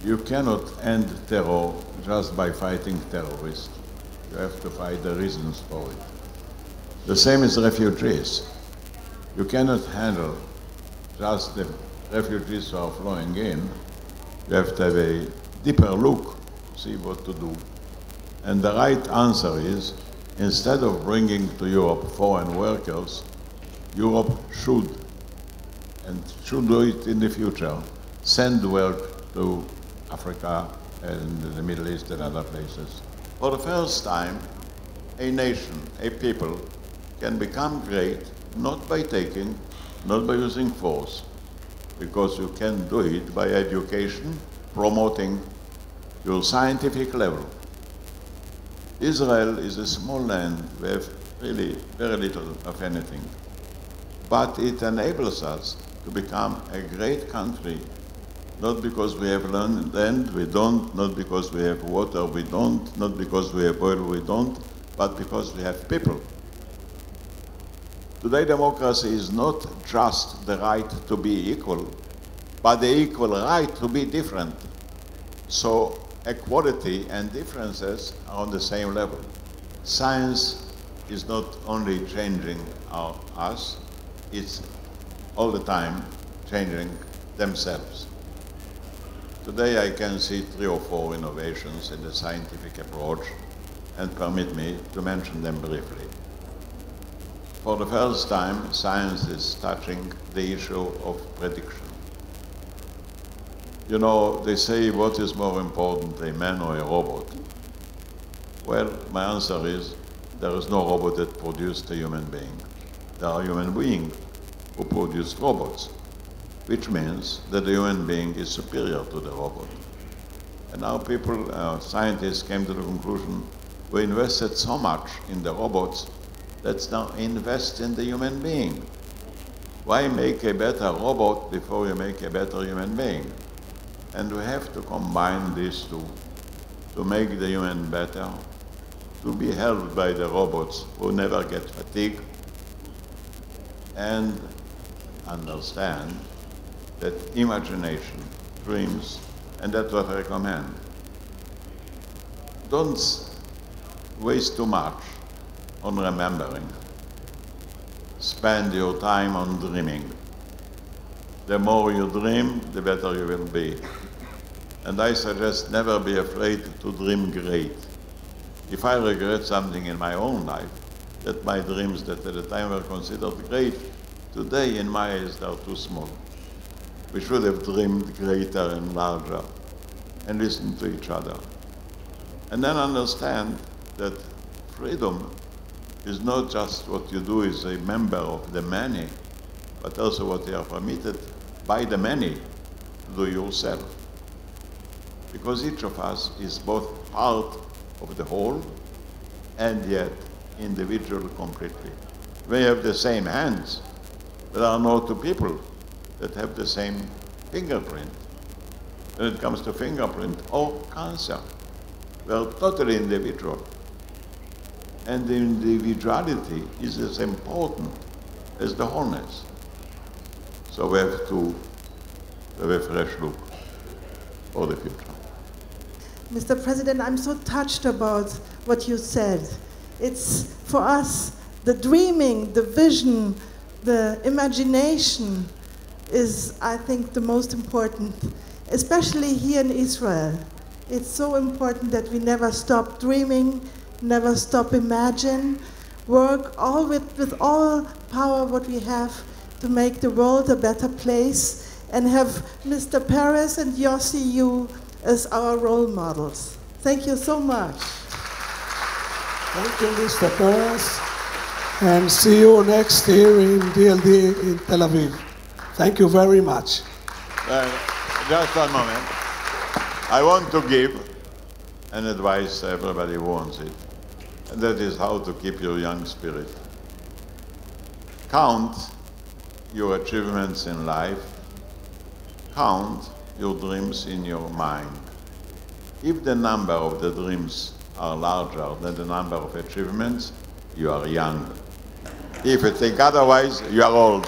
You cannot end terror just by fighting terrorists. You have to fight the reasons for it. The same is refugees. You cannot handle just the refugees who are flowing in. You have to have a deeper look, see what to do. And the right answer is, instead of bringing to Europe foreign workers, Europe should, and should do it in the future, send work to Africa and the Middle East and other places. For the first time, a nation, a people, can become great not by taking, not by using force, because you can do it by education, promoting your scientific level. Israel is a small land. We have really very little of anything. But it enables us to become a great country, not because we have land, we don't, not because we have water, we don't, not because we have oil, we don't, but because we have people. Today, democracy is not just the right to be equal, but the equal right to be different. So equality and differences are on the same level. Science is not only changing us, it's all the time changing themselves. Today I can see 3 or 4 innovations in the scientific approach, and permit me to mention them briefly. For the first time, science is touching the issue of prediction. You know, they say, what is more important, a man or a robot? Well, my answer is, there is no robot that produced a human being. There are human beings who produce robots, which means that the human being is superior to the robot. And now people, scientists came to the conclusion, we invested so much in the robots, let's now invest in the human being. Why make a better robot before you make a better human being? And we have to combine these two to make the human better, to be helped by the robots who never get fatigued, and understand that imagination, dreams, and that's what I recommend. Don't waste too much on remembering. Spend your time on dreaming. The more you dream, the better you will be. And I suggest never be afraid to dream great. If I regret something in my own life, that my dreams that at the time were considered great, today in my eyes they are too small. We should have dreamed greater and larger and listened to each other. And then understand that freedom is not just what you do as a member of the many, but also what you are permitted by the many to do yourself. Because each of us is both part of the whole and yet individual completely. We have the same hands. There are no 2 people that have the same fingerprint. When it comes to fingerprint or cancer, we are totally individual. And the individuality is as important as the wholeness. So we have to have a fresh look for the future. Mr. President, I'm so touched about what you said. It's, for us, the dreaming, the vision, the imagination is, I think, the most important, especially here in Israel. It's so important that we never stop dreaming, never stop imagine, work all with all power what we have to make the world a better place, and have Mr. Peres and Yossi you as our role models. Thank you so much. Thank you, Mr. Peres, and see you next year in DLD in Tel Aviv. Thank you very much. Just one moment. I want to give an advice to everybody who wants it, and that is how to keep your young spirit. Count your achievements in life. Count your dreams in your mind. If the number of the dreams are larger than the number of achievements, you are young. If you think otherwise, you are old.